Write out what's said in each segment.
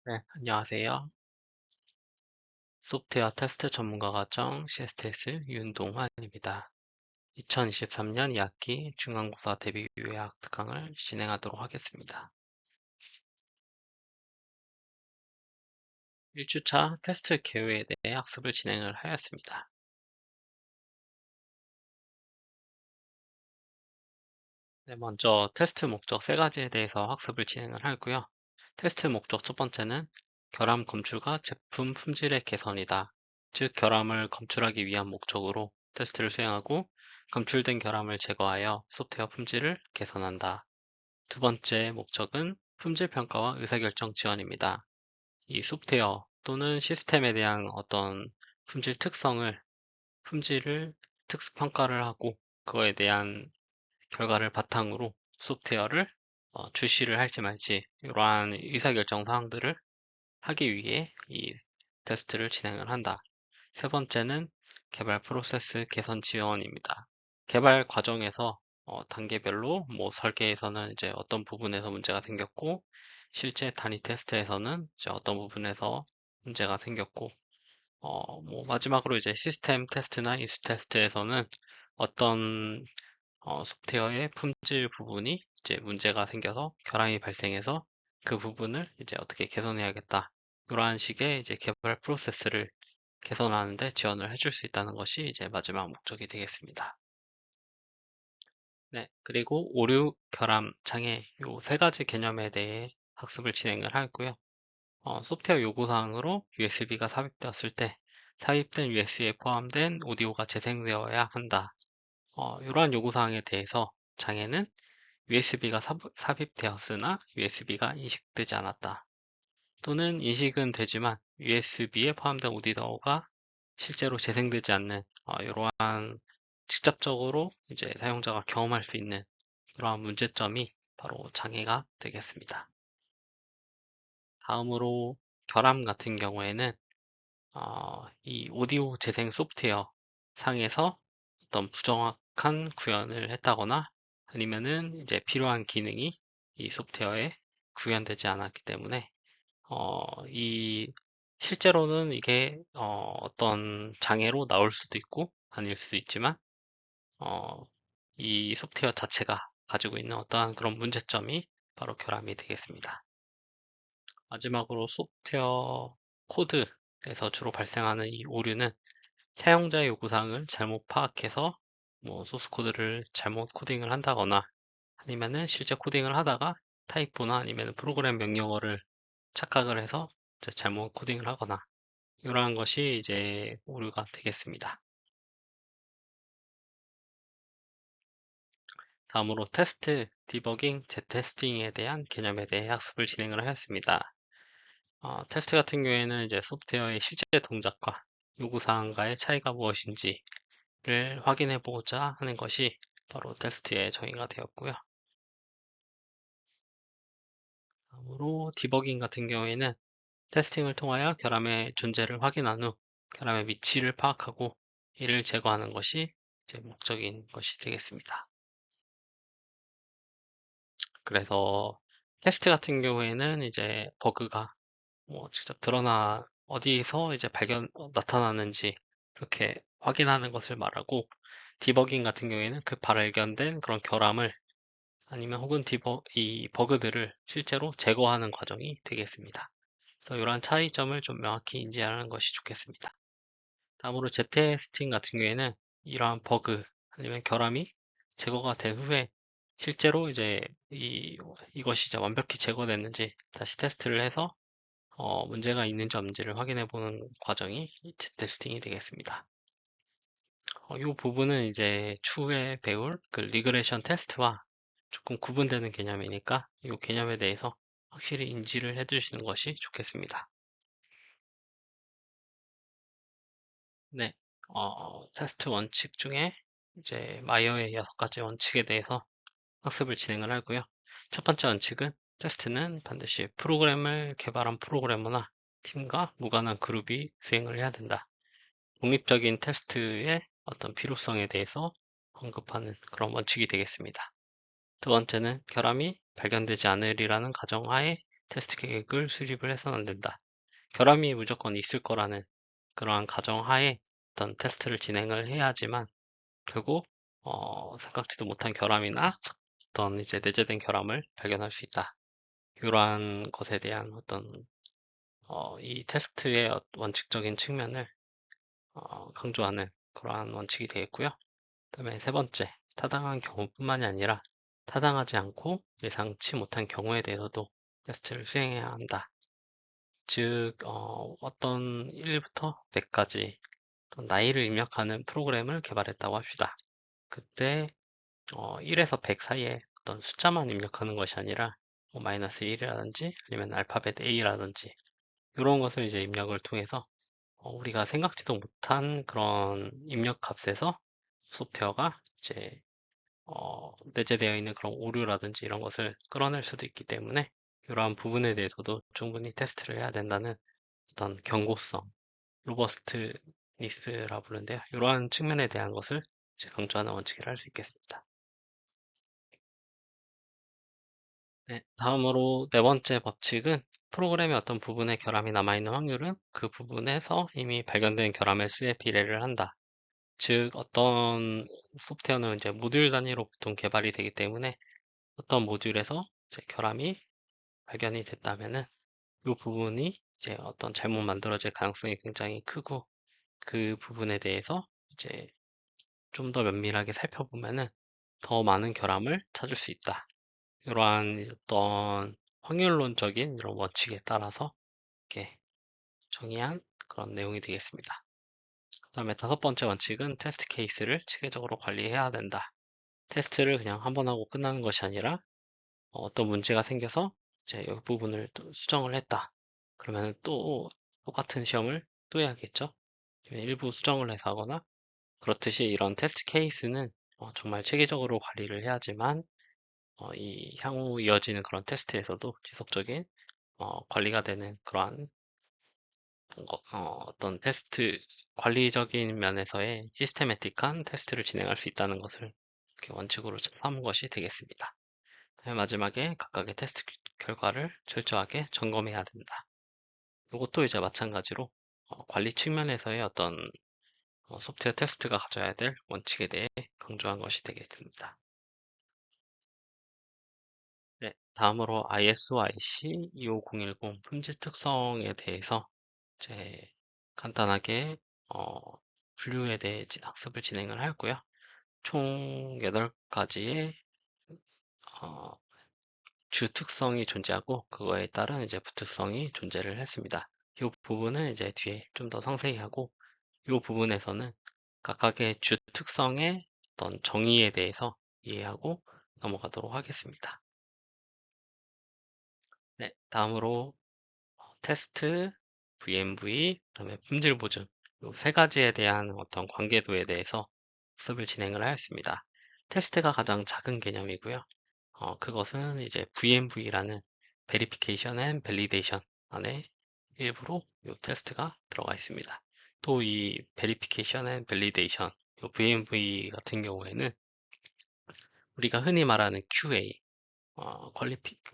네, 안녕하세요. 소프트웨어 테스트 전문가 과정 CSTS 윤동환입니다. 2023년 2학기 중간고사 대비 요약 특강을 진행하도록 하겠습니다. 1주차 테스트 개요에 대해 학습을 진행을 하였습니다. 네, 먼저 테스트 목적 세 가지에 대해서 학습을 진행을 하고요. 테스트 목적 첫 번째는 결함 검출과 제품 품질의 개선이다. 즉, 결함을 검출하기 위한 목적으로 테스트를 수행하고 검출된 결함을 제거하여 소프트웨어 품질을 개선한다. 두 번째 목적은 품질 평가와 의사결정 지원입니다. 이 소프트웨어 또는 시스템에 대한 어떤 품질을 특수평가를 하고 그거에 대한 결과를 바탕으로 소프트웨어를 출시를 할지 말지 이러한 의사결정 사항들을 하기 위해 이 테스트를 진행을 한다. 세 번째는 개발 프로세스 개선 지원입니다. 개발 과정에서 단계별로 뭐 설계에서는 이제 어떤 부분에서 문제가 생겼고 실제 단위 테스트에서는 이제 어떤 부분에서 문제가 생겼고 뭐 마지막으로 이제 시스템 테스트나 유스 테스트에서는 어떤 소프트웨어의 품질 부분이 이제 문제가 생겨서 결함이 발생해서 그 부분을 이제 어떻게 개선해야겠다. 이러한 식의 이제 개발 프로세스를 개선하는 데 지원을 해줄 수 있다는 것이 이제 마지막 목적이 되겠습니다. 네, 그리고 오류, 결함, 장애 요 세 가지 개념에 대해 학습을 진행을 하고요. 소프트웨어 요구사항으로 USB가 삽입되었을 때 삽입된 USB에 포함된 오디오가 재생되어야 한다. 이러한 요구사항에 대해서 장애는 USB가 삽입되었으나 USB가 인식되지 않았다. 또는 인식은 되지만 USB에 포함된 오디오가 실제로 재생되지 않는 이러한 직접적으로 이제 사용자가 경험할 수 있는 그러한 문제점이 바로 장애가 되겠습니다. 다음으로 결함 같은 경우에는 이 오디오 재생 소프트웨어 상에서 어떤 부정확한 구현을 했다거나 아니면은 이제 필요한 기능이 이 소프트웨어에 구현되지 않았기 때문에 이 실제로는 이게 어떤 장애로 나올 수도 있고 아닐 수도 있지만 어, 이 소프트웨어 자체가 가지고 있는 어떠한 그런 문제점이 바로 결함이 되겠습니다. 마지막으로 소프트웨어 코드에서 주로 발생하는 이 오류는 사용자의 요구사항을 잘못 파악해서 뭐 소스 코드를 잘못 코딩을 한다거나 아니면은 실제 코딩을 하다가 타이포나 아니면 프로그램 명령어를 착각을 해서 이제 잘못 코딩을 하거나 이러한 것이 이제 오류가 되겠습니다. 다음으로 테스트, 디버깅, 재테스팅에 대한 개념에 대해 학습을 진행을 하였습니다. 테스트 같은 경우에는 이제 소프트웨어의 실제 동작과 요구사항과의 차이가 무엇인지를 확인해 보고자 하는 것이 바로 테스트의 정의가 되었고요. 다음으로 디버깅 같은 경우에는 테스팅을 통하여 결함의 존재를 확인한 후 결함의 위치를 파악하고 이를 제거하는 것이 이제 목적인 것이 되겠습니다. 그래서 테스트 같은 경우에는 이제 버그가 뭐 직접 어디서 이제 나타나는지 그렇게 확인하는 것을 말하고 디버깅 같은 경우에는 그 발견된 그런 결함을 아니면 혹은 이 버그들을 실제로 제거하는 과정이 되겠습니다. 그래서 이러한 차이점을 좀 명확히 인지하는 것이 좋겠습니다. 다음으로 Z테스팅 같은 경우에는 이러한 버그 아니면 결함이 제거가 된 후에 실제로 이제 이것이 이제 완벽히 제거됐는지 다시 테스트를 해서 문제가 있는지 없는지를 확인해 보는 과정이 Z테스팅이 되겠습니다. 이 부분은 이제 추후에 배울 그 리그레션 테스트와 조금 구분되는 개념이니까 이 개념에 대해서 확실히 인지를 해주시는 것이 좋겠습니다. 네, 테스트 원칙 중에 이제 마이어의 6가지 원칙에 대해서 학습을 진행을 하고요. 첫 번째 원칙은 테스트는 반드시 프로그램을 개발한 프로그래머나 팀과 무관한 그룹이 수행을 해야 된다. 독립적인 테스트의 어떤 필요성에 대해서 언급하는 그런 원칙이 되겠습니다. 두 번째는 결함이 발견되지 않으리라는 가정하에 테스트 계획을 수립을 해서는 안 된다. 결함이 무조건 있을 거라는 그러한 가정하에 어떤 테스트를 진행을 해야지만 결국 생각지도 못한 결함이나 어떤 이제 내재된 결함을 발견할 수 있다. 이러한 것에 대한 어떤 이 테스트의 원칙적인 측면을 강조하는 그러한 원칙이 되겠고요. 그다음에 세 번째, 타당한 경우뿐만이 아니라 타당하지 않고 예상치 못한 경우에 대해서도 테스트를 수행해야 한다. 즉, 어떤 1부터 100까지 나이를 입력하는 프로그램을 개발했다고 합시다. 그때 1에서 100 사이에 어떤 숫자만 입력하는 것이 아니라 뭐 마이너스 1이라든지 아니면 알파벳 A라든지 이런 것을 이제 입력을 통해서 우리가 생각지도 못한 그런 입력 값에서 소프트웨어가 이제 내재되어 있는 그런 오류라든지 이런 것을 끌어낼 수도 있기 때문에 이러한 부분에 대해서도 충분히 테스트를 해야 된다는 어떤 경고성, 로버스트니스라 부르는데요. 이러한 측면에 대한 것을 이제 강조하는 원칙이라 할 수 있겠습니다. 네, 다음으로 네 번째 법칙은 프로그램의 어떤 부분에 결함이 남아있는 확률은 그 부분에서 이미 발견된 결함의 수에 비례를 한다. 즉, 어떤 소프트웨어는 이제 모듈 단위로 보통 개발이 되기 때문에 어떤 모듈에서 이제 결함이 발견이 됐다면은 이 부분이 이제 어떤 잘못 만들어질 가능성이 굉장히 크고 그 부분에 대해서 이제 좀 더 면밀하게 살펴보면은 더 많은 결함을 찾을 수 있다. 이러한 어떤 확률론적인 이런 원칙에 따라서 이렇게 정의한 그런 내용이 되겠습니다. 그 다음에 다섯 번째 원칙은 테스트 케이스를 체계적으로 관리해야 된다. 테스트를 그냥 한 번 하고 끝나는 것이 아니라 어떤 문제가 생겨서 이제 이 부분을 또 수정을 했다. 그러면 또 똑같은 시험을 또 해야겠죠. 일부 수정을 해서 하거나 그렇듯이 이런 테스트 케이스는 정말 체계적으로 관리를 해야지만 이 향후 이어지는 그런 테스트에서도 지속적인 관리가 되는 그러한 어떤 테스트 관리적인 면에서의 시스테매틱한 테스트를 진행할 수 있다는 것을 이렇게 원칙으로 삼은 것이 되겠습니다. 마지막에 각각의 테스트 결과를 철저하게 점검해야 된다. 이것도 이제 마찬가지로 관리 측면에서의 어떤 소프트웨어 테스트가 가져야 될 원칙에 대해 강조한 것이 되겠습니다. 네, 다음으로 ISO IC 25010 품질 특성에 대해서 이제 간단하게 분류에 대해 학습을 진행을 하였고요. 총 8가지의 주 특성이 존재하고 그거에 따른 이제 부특성이 존재를 했습니다. 이 부분은 이제 뒤에 좀 더 상세히 하고 이 부분에서는 각각의 주 특성의 어떤 정의에 대해서 이해하고 넘어가도록 하겠습니다. 네, 다음으로 테스트, VMV, 그다음에 품질 보증 이 세 가지에 대한 어떤 관계도에 대해서 학습을 진행을 하였습니다. 테스트가 가장 작은 개념이고요. 그것은 이제 VMV라는 Verification and Validation 안에 일부로 이 테스트가 들어가 있습니다. 또 이 Verification and Validation, 이 VMV 같은 경우에는 우리가 흔히 말하는 QA,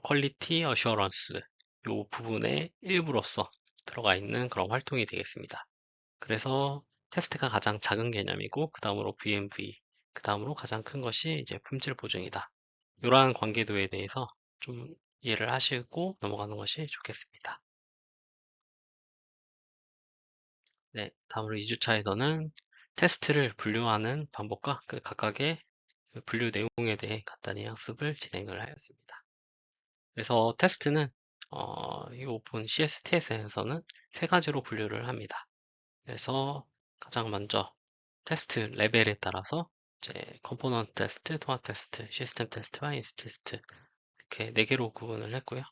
퀄리티 어셔런스 이 부분의 일부로서 들어가 있는 그런 활동이 되겠습니다. 그래서 테스트가 가장 작은 개념이고 그 다음으로 VMV, 그 다음으로 가장 큰 것이 이제 품질 보증이다. 이러한 관계도에 대해서 좀 이해를 하시고 넘어가는 것이 좋겠습니다. 네, 다음으로 2주차에서는 테스트를 분류하는 방법과 그 각각의 그 분류 내용에 대해 간단히 학습을 진행을 하였습니다. 그래서 테스트는 이 오픈 CSTS에서는 세 가지로 분류를 합니다. 그래서 가장 먼저 테스트 레벨에 따라서 이제 컴포넌트 테스트, 통합 테스트, 시스템 테스트와 인스 테스트 이렇게 네 개로 구분을 했고요.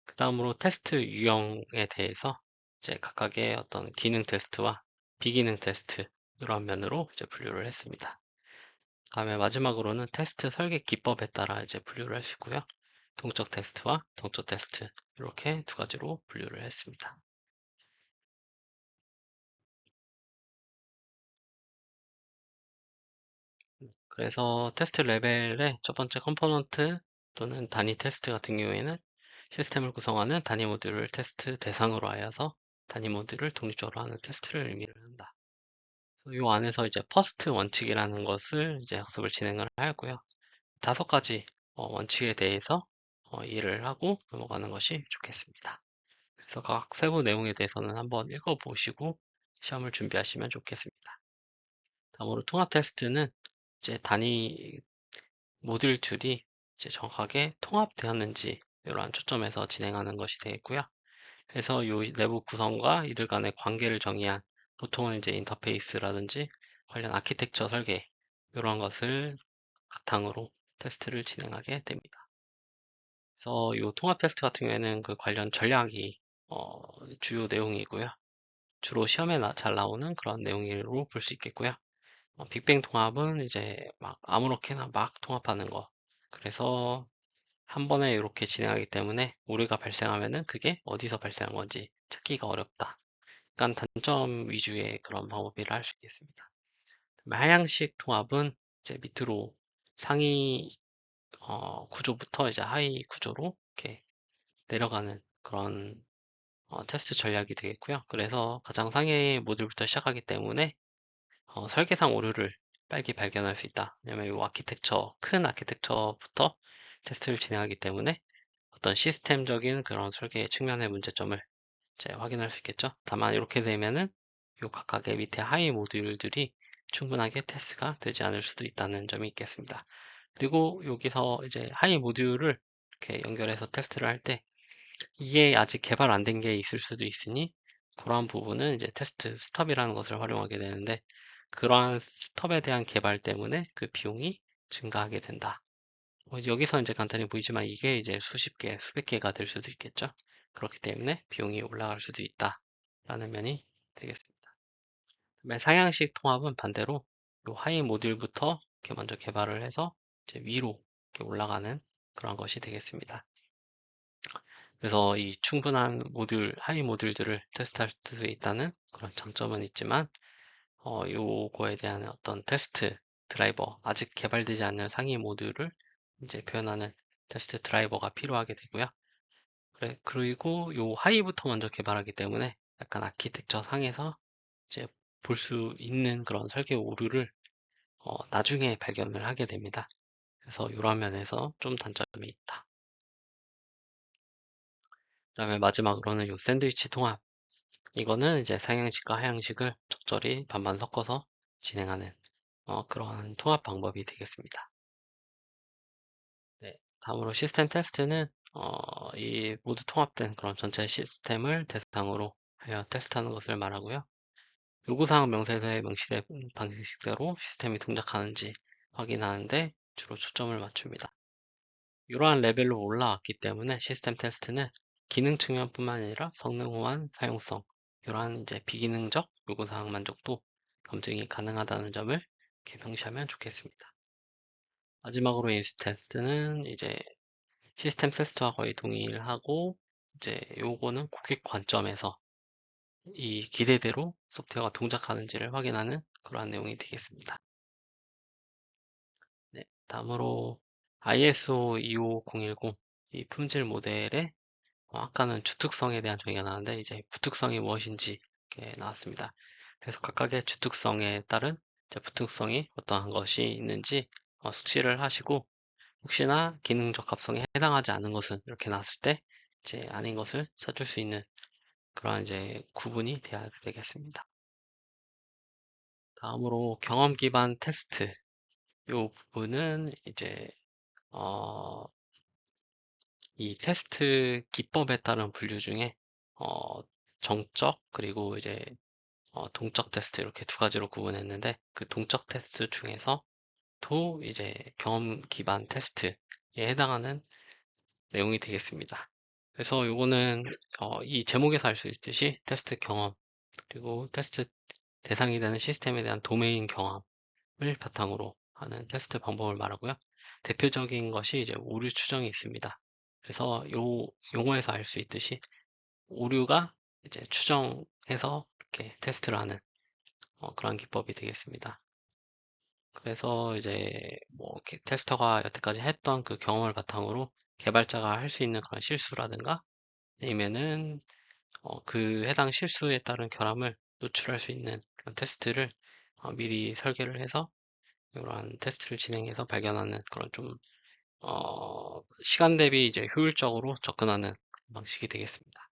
그 다음으로 테스트 유형에 대해서 이제 각각의 어떤 기능 테스트와 비기능 테스트 이러한 면으로 이제 분류를 했습니다. 다음에 마지막으로는 테스트 설계 기법에 따라 이제 분류를 하시고요. 동적 테스트와 동적 테스트 이렇게 두 가지로 분류를 했습니다. 그래서 테스트 레벨의 첫 번째 컴포넌트 또는 단위 테스트 같은 경우에는 시스템을 구성하는 단위 모듈을 테스트 대상으로 하여서 단위 모듈을 독립적으로 하는 테스트를 의미를 한다. 이 안에서 이제 퍼스트 원칙이라는 것을 이제 학습을 진행을 하였고요. 5가지 원칙에 대해서 이해를 하고 넘어가는 것이 좋겠습니다. 그래서 각 세부 내용에 대해서는 한번 읽어보시고 시험을 준비하시면 좋겠습니다. 다음으로 통합 테스트는 이제 단위 모듈들이 이제 정확하게 통합되었는지 이러한 초점에서 진행하는 것이 되겠고요. 그래서 이 내부 구성과 이들 간의 관계를 정의한 보통은 이제 인터페이스라든지 관련 아키텍처 설계 이런 것을 바탕으로 테스트를 진행하게 됩니다. 그래서 이 통합 테스트 같은 경우에는 그 관련 전략이 주요 내용이고요. 주로 시험에 잘 나오는 그런 내용으로 볼 수 있겠고요. 빅뱅 통합은 이제 막 아무렇게나 막 통합하는 거. 그래서 한 번에 이렇게 진행하기 때문에 오류가 발생하면은 그게 어디서 발생한 건지 찾기가 어렵다. 약간 단점 위주의 그런 방법이라 할 수 있겠습니다. 하향식 통합은 이제 밑으로 상위 구조부터 이제 하위 구조로 이렇게 내려가는 그런 테스트 전략이 되겠고요. 그래서 가장 상위 모듈부터 시작하기 때문에 설계상 오류를 빨리 발견할 수 있다. 왜냐면 이 아키텍처, 큰 아키텍처부터 테스트를 진행하기 때문에 어떤 시스템적인 그런 설계 측면의 문제점을 이제 확인할 수 있겠죠. 다만 이렇게 되면은 이 각각의 밑에 하위 모듈들이 충분하게 테스트가 되지 않을 수도 있다는 점이 있겠습니다. 그리고 여기서 이제 하위 모듈을 이렇게 연결해서 테스트를 할 때 이게 아직 개발 안 된 게 있을 수도 있으니 그러한 부분은 이제 테스트 스톱이라는 것을 활용하게 되는데 그러한 스톱에 대한 개발 때문에 그 비용이 증가하게 된다. 여기서 이제 간단히 보이지만 이게 이제 수십 개, 수백 개가 될 수도 있겠죠. 그렇기 때문에 비용이 올라갈 수도 있다라는 면이 되겠습니다. 그다음에 상향식 통합은 반대로 요 하위 모듈부터 이렇게 먼저 개발을 해서 이제 위로 이렇게 올라가는 그런 것이 되겠습니다. 그래서 이 충분한 모듈, 하위 모듈들을 테스트할 수 있다는 그런 장점은 있지만, 요거에 대한 어떤 테스트 드라이버, 아직 개발되지 않는 상위 모듈을 이제 표현하는 테스트 드라이버가 필요하게 되고요. 그리고 요 하위부터 먼저 개발하기 때문에 약간 아키텍처 상에서 이제 볼 수 있는 그런 설계 오류를 나중에 발견을 하게 됩니다. 그래서 이런 면에서 좀 단점이 있다. 그다음에 마지막으로는 요 샌드위치 통합. 이거는 이제 상향식과 하향식을 적절히 반반 섞어서 진행하는 그러한 통합 방법이 되겠습니다. 네, 다음으로 시스템 테스트는 이 모두 통합된 그런 전체 시스템을 대상으로 하여 테스트하는 것을 말하고요. 요구사항 명세서에 명시된 방식대로 시스템이 동작하는지 확인하는데 주로 초점을 맞춥니다. 이러한 레벨로 올라왔기 때문에 시스템 테스트는 기능 측면뿐만 아니라 성능 호환, 사용성, 이러한 이제 비기능적 요구사항 만족도 검증이 가능하다는 점을 이렇게 명시하면 좋겠습니다. 마지막으로 인수 테스트는 이제 시스템 테스트와 거의 동일하고 이제 요거는 고객 관점에서 이 기대대로 소프트웨어가 동작하는지를 확인하는 그러한 내용이 되겠습니다. 네, 다음으로 ISO 25010 이 품질 모델의 아까는 주특성에 대한 정의가 나왔는데 이제 부특성이 무엇인지 이렇게 나왔습니다. 그래서 각각의 주특성에 따른 부특성이 어떠한 것이 있는지 숙지를 하시고 혹시나 기능 적합성에 해당하지 않은 것은 이렇게 나왔을 때 이제 아닌 것을 찾을 수 있는 그러한 이제 구분이 되어야 되겠습니다. 다음으로 경험 기반 테스트 이 부분은 이제 어, 이 테스트 기법에 따른 분류 중에 정적 그리고 이제 동적 테스트 이렇게 두 가지로 구분했는데 그 동적 테스트 중에서도 이제 경험 기반 테스트에 해당하는 내용이 되겠습니다. 그래서 요거는 이 제목에서 알 수 있듯이 테스트 경험 그리고 테스트 대상이 되는 시스템에 대한 도메인 경험을 바탕으로 하는 테스트 방법을 말하고요. 대표적인 것이 이제 오류 추정이 있습니다. 그래서 요 용어에서 알 수 있듯이 오류가 이제 추정해서 이렇게 테스트를 하는 그런 기법이 되겠습니다. 그래서 이제 뭐 이렇게 테스터가 여태까지 했던 그 경험을 바탕으로 개발자가 할 수 있는 그런 실수라든가 아니면은 그 해당 실수에 따른 결함을 노출할 수 있는 그런 테스트를 미리 설계를 해서 이러한 테스트를 진행해서 발견하는 그런 좀 시간 대비 이제 효율적으로 접근하는 방식이 되겠습니다.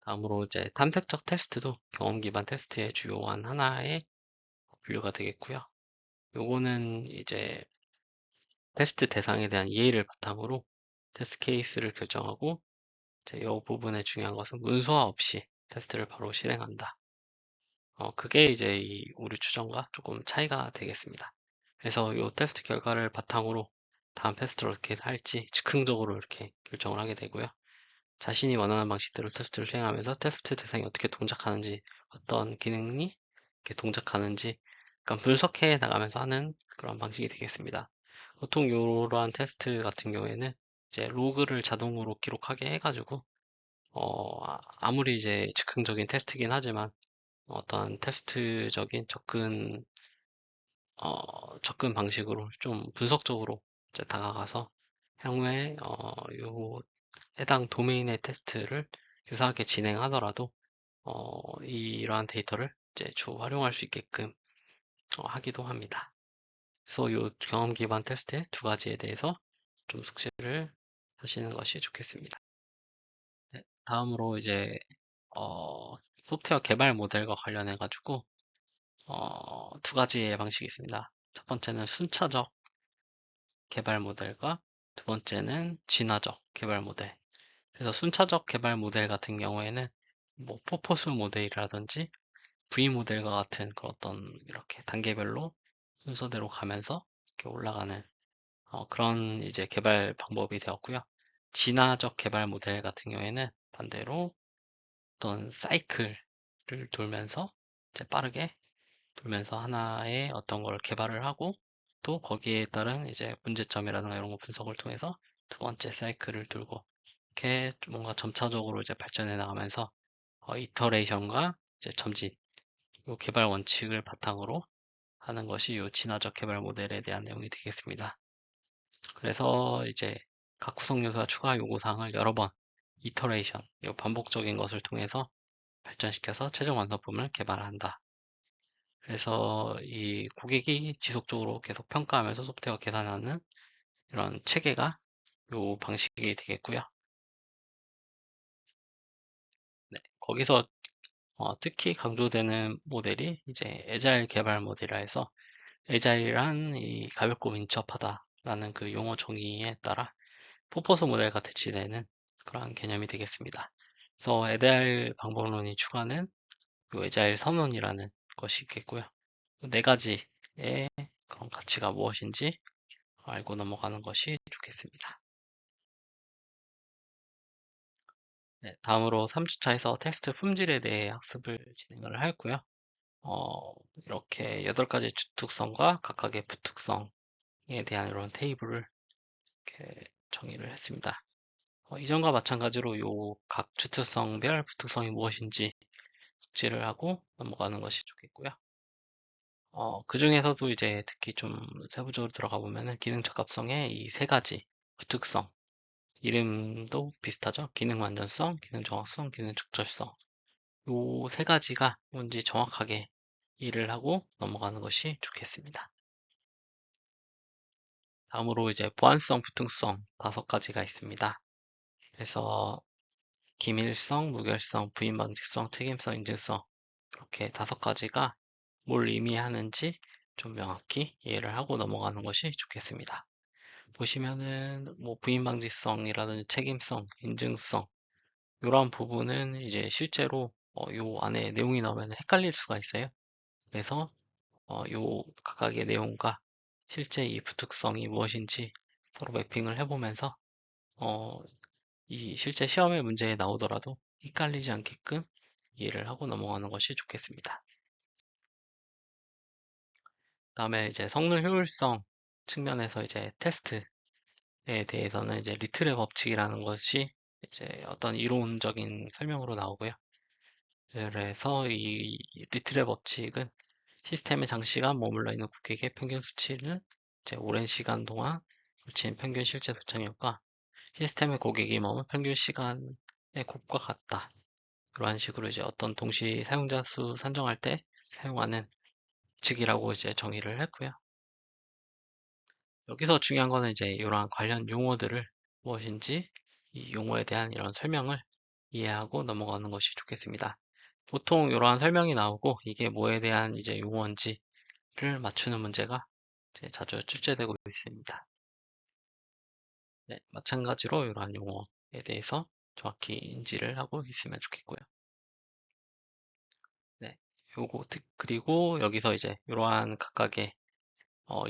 다음으로 이제 탐색적 테스트도 경험 기반 테스트의 주요한 하나의 분류가 되겠고요. 요거는 이제 테스트 대상에 대한 이해를 바탕으로 테스트 케이스를 결정하고 이제 이 부분에 중요한 것은 문서화 없이 테스트를 바로 실행한다. 그게 이제 이 오류 추정과 조금 차이가 되겠습니다. 그래서 이 테스트 결과를 바탕으로 다음 테스트를 어떻게 할지 즉흥적으로 이렇게 결정을 하게 되고요. 자신이 원하는 방식대로 테스트를 수행하면서 테스트 대상이 어떻게 동작하는지, 어떤 기능이 이렇게 동작하는지, 약간 분석해 나가면서 하는 그런 방식이 되겠습니다. 보통 이러한 테스트 같은 경우에는 이제 로그를 자동으로 기록하게 해가지고, 아무리 이제 즉흥적인 테스트긴 하지만 어떤 테스트적인 접근 방식으로 좀 분석적으로 이제 다가가서 향후에 요 해당 도메인의 테스트를 유사하게 진행하더라도 이러한 데이터를 이제 주 활용할 수 있게끔 하기도 합니다. 그래서 요 경험 기반 테스트의 두 가지에 대해서 좀 숙지를 하시는 것이 좋겠습니다. 네, 다음으로 이제 소프트웨어 개발 모델과 관련해 가지고 두 가지의 방식이 있습니다. 첫 번째는 순차적 개발 모델과 두 번째는 진화적 개발 모델. 그래서 순차적 개발 모델 같은 경우에는 뭐 포포스 모델이라든지 V 모델과 같은 그 어떤 이렇게 단계별로 순서대로 가면서 이렇게 올라가는 그런 이제 개발 방법이 되었고요. 진화적 개발 모델 같은 경우에는 반대로 어떤 사이클을 돌면서 이제 빠르게 돌면서 하나의 어떤 걸 개발을 하고 또 거기에 따른 이제 문제점이라든가 이런 거 분석을 통해서 두 번째 사이클을 돌고 이렇게 좀 뭔가 점차적으로 이제 발전해 나가면서 이터레이션과 이제 점진 요 개발 원칙을 바탕으로 하는 것이 요 진화적 개발 모델에 대한 내용이 되겠습니다. 그래서 이제 각 구성 요소와 추가 요구 사항을 여러 번 이터레이션, 요 반복적인 것을 통해서 발전시켜서 최종 완성품을 개발한다. 그래서 이 고객이 지속적으로 계속 평가하면서 소프트웨어 계산하는 이런 체계가 요 방식이 되겠고요. 네, 거기서 특히 강조되는 모델이 이제 애자일 개발 모델이라 해서 애자일한 이 가볍고 민첩하다라는 그 용어 정의에 따라 포퍼스 모델과 대치되는 그러한 개념이 되겠습니다. 그래서 애자일 방법론이 추구하는 요 애자일 선언이라는 것이 있겠고요. 네 가지의 그런 가치가 무엇인지 알고 넘어가는 것이 좋겠습니다. 네, 다음으로 3주차에서 텍스트 품질에 대해 학습을 진행을 하였고요. 이렇게 8가지 주특성과 각각의 부특성에 대한 이런 테이블을 이렇게 정의를 했습니다. 이전과 마찬가지로 요 각 주특성별 부특성이 무엇인지 숙지를 하고 넘어가는 것이 좋겠고요. 그 중에서도 이제 특히 좀 세부적으로 들어가 보면은 기능 적합성의 이 세 가지 부특성, 이름도 비슷하죠. 기능 완전성, 기능 정확성, 기능 적절성. 요 세 가지가 뭔지 정확하게 이해를 하고 넘어가는 것이 좋겠습니다. 다음으로 이제 보안성, 부통성 5가지가 있습니다. 그래서 기밀성, 무결성, 부인 방지성, 책임성, 인증성 이렇게 5가지가 뭘 의미하는지 좀 명확히 이해를 하고 넘어가는 것이 좋겠습니다. 보시면은 뭐 부인 방지성이라든지 책임성, 인증성 이런 부분은 이제 실제로 요 안에 내용이 나오면 헷갈릴 수가 있어요. 그래서 요 각각의 내용과 실제 이 부특성이 무엇인지 서로 매핑을 해보면서 어, 이 실제 시험의 문제에 나오더라도 헷갈리지 않게끔 이해를 하고 넘어가는 것이 좋겠습니다. 다음에 이제 성능 효율성 측면에서 이제 테스트에 대해서는 이제 리트레 법칙이라는 것이 이제 어떤 이론적인 설명으로 나오고요. 그래서 이 리트레 법칙은 시스템에 장시간 머물러 있는 고객의 평균 수치를 이제 오랜 시간 동안 거친 평균 실제 도착률과 시스템의 고객이 머문 평균 시간의 곱과 같다. 이러한 식으로 이제 어떤 동시 사용자 수 산정할 때 사용하는 측이라고 이제 정의를 했고요. 여기서 중요한 거는 이제 이러한 관련 용어들을 무엇인지 이 용어에 대한 이런 설명을 이해하고 넘어가는 것이 좋겠습니다. 보통 이러한 설명이 나오고 이게 뭐에 대한 이제 용어인지를 맞추는 문제가 이제 자주 출제되고 있습니다. 네, 마찬가지로 이러한 용어에 대해서 정확히 인지를 하고 있으면 좋겠고요. 네, 그리고 여기서 이제 이러한 각각의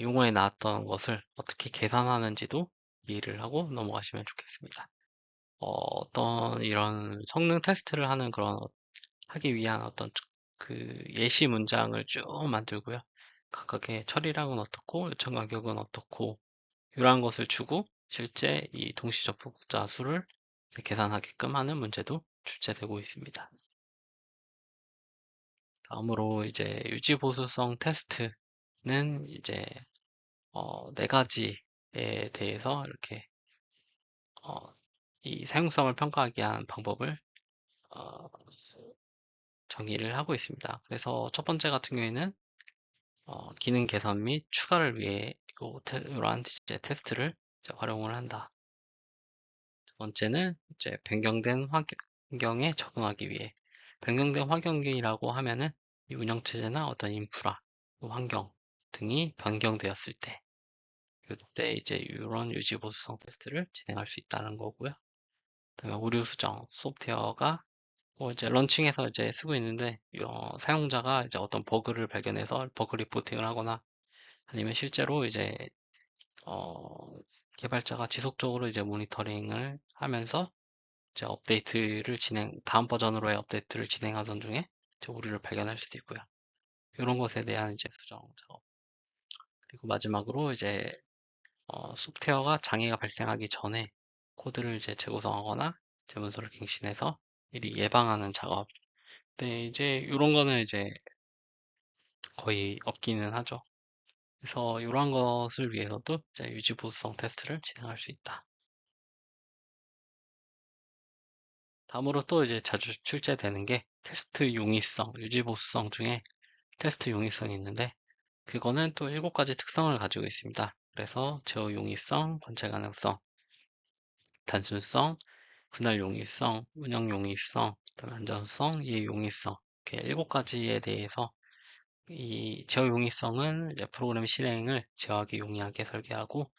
용어에 나왔던 것을 어떻게 계산하는지도 이해를 하고 넘어가시면 좋겠습니다. 어떤 이런 성능 테스트를 하기 위한 어떤 그 예시 문장을 쭉 만들고요. 각각의 처리량은 어떻고, 요청 가격은 어떻고, 이러한 것을 주고, 실제 이 동시 접속자 수를 계산하게끔 하는 문제도 출제되고 있습니다. 다음으로 이제 유지보수성 테스트는 이제 네 가지에 대해서 이렇게 이 사용성을 평가하기 위한 방법을 어, 정의를 하고 있습니다. 그래서 첫 번째 같은 경우에는 기능 개선 및 추가를 위해 이러한 이제 테스트를 이제 활용을 한다. 두 번째는 이제 변경된 환경에 적응하기 위해 변경된 환경이라고 하면은 이 운영체제나 어떤 인프라, 환경 등이 변경되었을 때 이때 이제 이런 유지보수성 테스트를 진행할 수 있다는 거고요. 그다음에 오류 수정 소프트웨어가 이제 런칭해서 이제 쓰고 있는데 사용자가 이제 어떤 버그를 발견해서 버그 리포팅을 하거나 아니면 실제로 이제 어, 개발자가 지속적으로 이제 모니터링을 하면서 이제 다음 버전으로의 업데이트를 진행하던 중에 이제 오류를 발견할 수도 있고요. 이런 것에 대한 이제 수정 작업. 그리고 마지막으로 이제 소프트웨어가 장애가 발생하기 전에 코드를 이제 재구성하거나 재문서를 갱신해서 미리 예방하는 작업. 근데 이제 이런 거는 이제 거의 없기는 하죠. 그래서 이러한 것을 위해서도 이제 유지보수성 테스트를 진행할 수 있다. 다음으로 또 이제 자주 출제되는 게 테스트 용이성, 유지보수성 중에 테스트 용이성이 있는데 그거는 또 7가지 특성을 가지고 있습니다. 그래서 제어 용이성, 관찰 가능성, 단순성, 분할 용이성, 운영 용이성, 그다음에 안전성, 이해 용이성 이렇게 7가지에 대해서 이 제어 용이성은 이제 프로그램 실행을 제어하기 용이하게 설계하고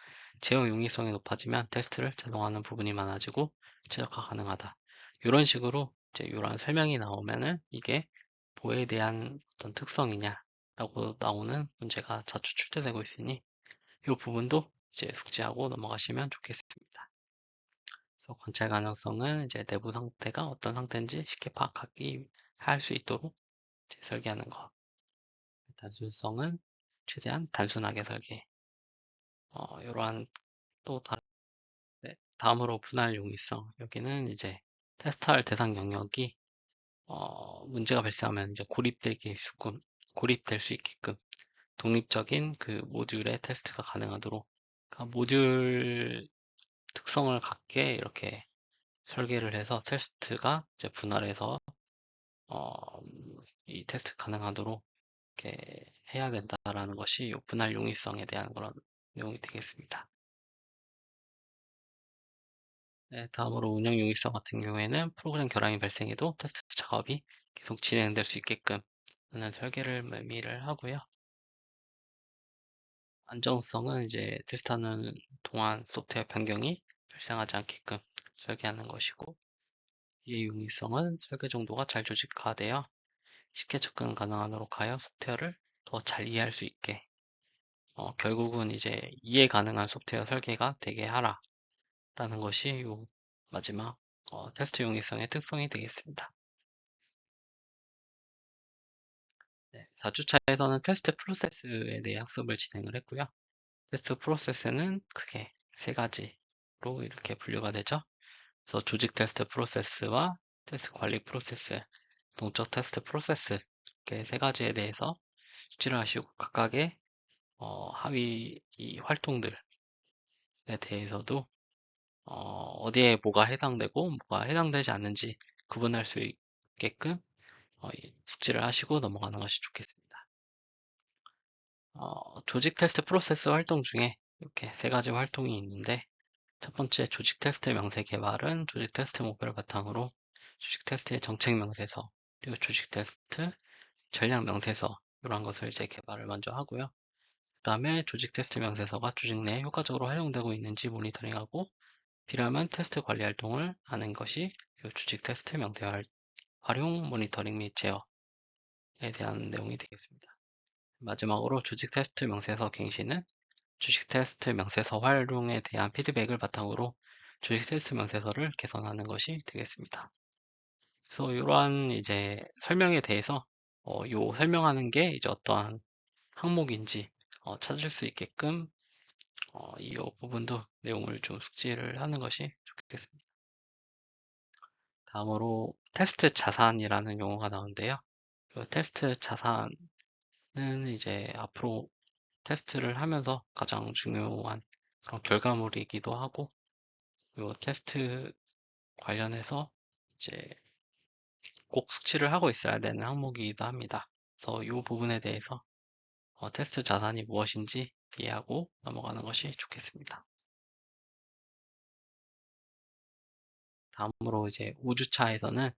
제어 용이성이 높아지면 테스트를 자동화하는 부분이 많아지고 최적화 가능하다. 이런 식으로 이제 이런 설명이 나오면은 이게 뭐에 대한 어떤 특성이냐라고 나오는 문제가 자주 출제되고 있으니 이 부분도 이제 숙지하고 넘어가시면 좋겠습니다. 그래서 관찰 가능성은 이제 내부 상태가 어떤 상태인지 쉽게 파악하기 할 수 있도록 이제 설계하는 것. 단순성은 최대한 단순하게 설계. 이러한 또 다른, 네, 다음으로 분할 용이성. 여기는 이제 테스트할 대상 영역이 문제가 발생하면 이제 고립될 수 있게끔 독립적인 그 모듈의 테스트가 가능하도록 그러니까 모듈 특성을 갖게 이렇게 설계를 해서 테스트가 이제 분할해서 어, 이 테스트 가능하도록 이렇게 해야 된다라는 것이 이 분할 용이성에 대한 그런 내용이 되겠습니다. 네, 다음으로 운영 용이성 같은 경우에는 프로그램 결함이 발생해도 테스트 작업이 계속 진행될 수 있게끔 하는 설계를 의미를 하고요. 안정성은 이제 테스트하는 동안 소프트웨어 변경이 발생하지 않게끔 설계하는 것이고, 이해 용이성은 설계 정도가 잘 조직화되어 쉽게 접근 가능하도록 하여 소프트웨어를 더 잘 이해할 수 있게, 결국은 이제 이해 가능한 소프트웨어 설계가 되게 하라 라는 것이 요 마지막 테스트 용이성의 특성이 되겠습니다. 네, 4주차에서는 테스트 프로세스에 대해 학습을 진행을 했고요. 테스트 프로세스는 크게 세 가지로 이렇게 분류가 되죠. 그래서 조직 테스트 프로세스와 테스트 관리 프로세스, 동적 테스트 프로세스 이렇게 세 가지에 대해서 숙지를 하시고 각각의 하위 이 활동들에 대해서도 어디에 뭐가 해당되고 뭐가 해당되지 않는지 구분할 수 있게끔 숙지를 하시고 넘어가는 것이 좋겠습니다. 조직 테스트 프로세스 활동 중에 이렇게 세 가지 활동이 있는데, 첫 번째 조직 테스트 명세 개발은 조직 테스트 목표를 바탕으로 조직 테스트의 정책 명세서, 그리고 조직 테스트 전략 명세서, 이런 것을 이제 개발을 먼저 하고요. 그 다음에 조직 테스트 명세서가 조직 내에 효과적으로 활용되고 있는지 모니터링하고, 필요하면 테스트 관리 활동을 하는 것이 조직 테스트 명세 활용 모니터링 및 제어에 대한 내용이 되겠습니다. 마지막으로 조직 테스트 명세서 갱신은 조직 테스트 명세서 활용에 대한 피드백을 바탕으로 조직 테스트 명세서를 개선하는 것이 되겠습니다. 그래서 이러한 이제 설명에 대해서 요 설명하는 게 이제 어떠한 항목인지 찾을 수 있게끔 이 부분도 내용을 좀 숙지를 하는 것이 좋겠습니다. 다음으로 테스트 자산이라는 용어가 나오는데요. 그 테스트 자산은 이제 앞으로 테스트를 하면서 가장 중요한 그런 결과물이기도 하고, 요 테스트 관련해서 이제 꼭 숙지를 하고 있어야 되는 항목이기도 합니다. 그래서 이 부분에 대해서 테스트 자산이 무엇인지 이해하고 넘어가는 것이 좋겠습니다. 다음으로 이제 5주차에서는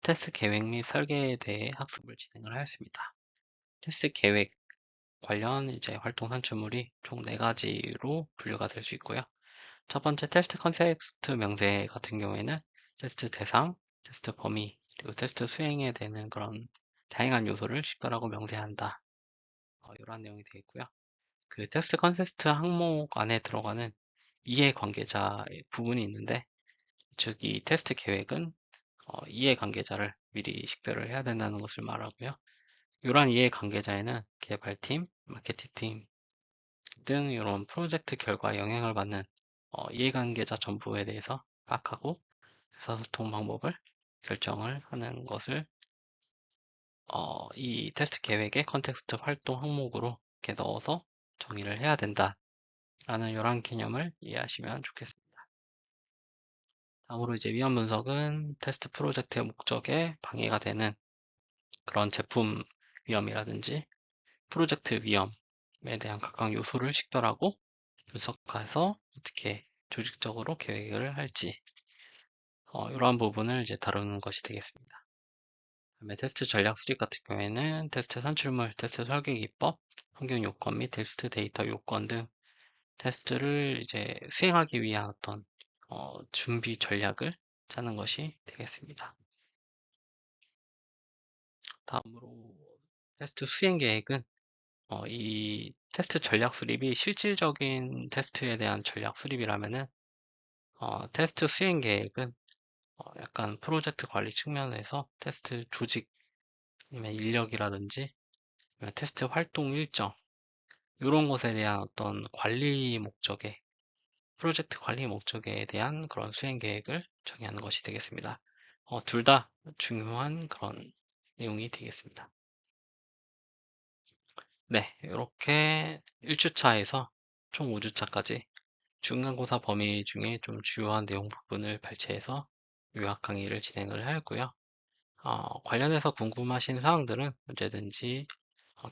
테스트 계획 및 설계에 대해 학습을 진행을 하였습니다. 테스트 계획 관련 이제 활동 산출물이 총 4가지로 분류가 될 수 있고요. 첫 번째 테스트 컨텍스트 명세 같은 경우에는 테스트 대상, 테스트 범위, 그리고 테스트 수행에 되는 그런 다양한 요소를 식별하고 명세한다. 이러한 내용이 되겠고요. 그 테스트 컨텍스트 항목 안에 들어가는 이해관계자의 부분이 있는데, 즉 이 테스트 계획은 이해관계자를 미리 식별을 해야 된다는 것을 말하고요. 이러한 이해관계자에는 개발팀, 마케팅팀 등 이런 프로젝트 결과에 영향을 받는 이해관계자 전부에 대해서 파악하고 의사소통 방법을 결정을 하는 것을 이 테스트 계획의 컨텍스트 활동 항목으로 이렇게 넣어서 정의를 해야 된다라는 이런 개념을 이해하시면 좋겠습니다. 다음으로 이제 위험 분석은 테스트 프로젝트의 목적에 방해가 되는 그런 제품 위험이라든지 프로젝트 위험에 대한 각각 요소를 식별하고 분석해서 어떻게 조직적으로 계획을 할지, 이러한 부분을 이제 다루는 것이 되겠습니다. 다음에 테스트 전략 수립 같은 경우에는 테스트 산출물, 테스트 설계 기법, 환경 요건 및 테스트 데이터 요건 등 테스트를 이제 수행하기 위한 어떤 준비 전략을 짜는 것이 되겠습니다. 다음으로 테스트 수행 계획은 이 테스트 전략 수립이 실질적인 테스트에 대한 전략 수립이라면은 테스트 수행 계획은 약간 프로젝트 관리 측면에서 테스트 조직, 아니면 인력이라든지 아니면 테스트 활동 일정, 이런 것에 대한 어떤 관리 목적의 프로젝트 관리 목적에 대한 그런 수행 계획을 정의하는 것이 되겠습니다. 둘 다 중요한 그런 내용이 되겠습니다. 네, 이렇게 1주차에서 총 5주차까지 중간고사 범위 중에 좀 주요한 내용 부분을 발췌해서 요약 강의를 진행을 하였고요. 관련해서 궁금하신 사항들은 언제든지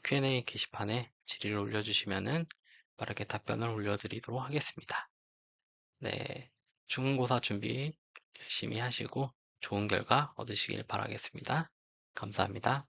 Q&A 게시판에 질의를 올려주시면은 빠르게 답변을 올려드리도록 하겠습니다. 네, 중간고사 준비 열심히 하시고 좋은 결과 얻으시길 바라겠습니다. 감사합니다.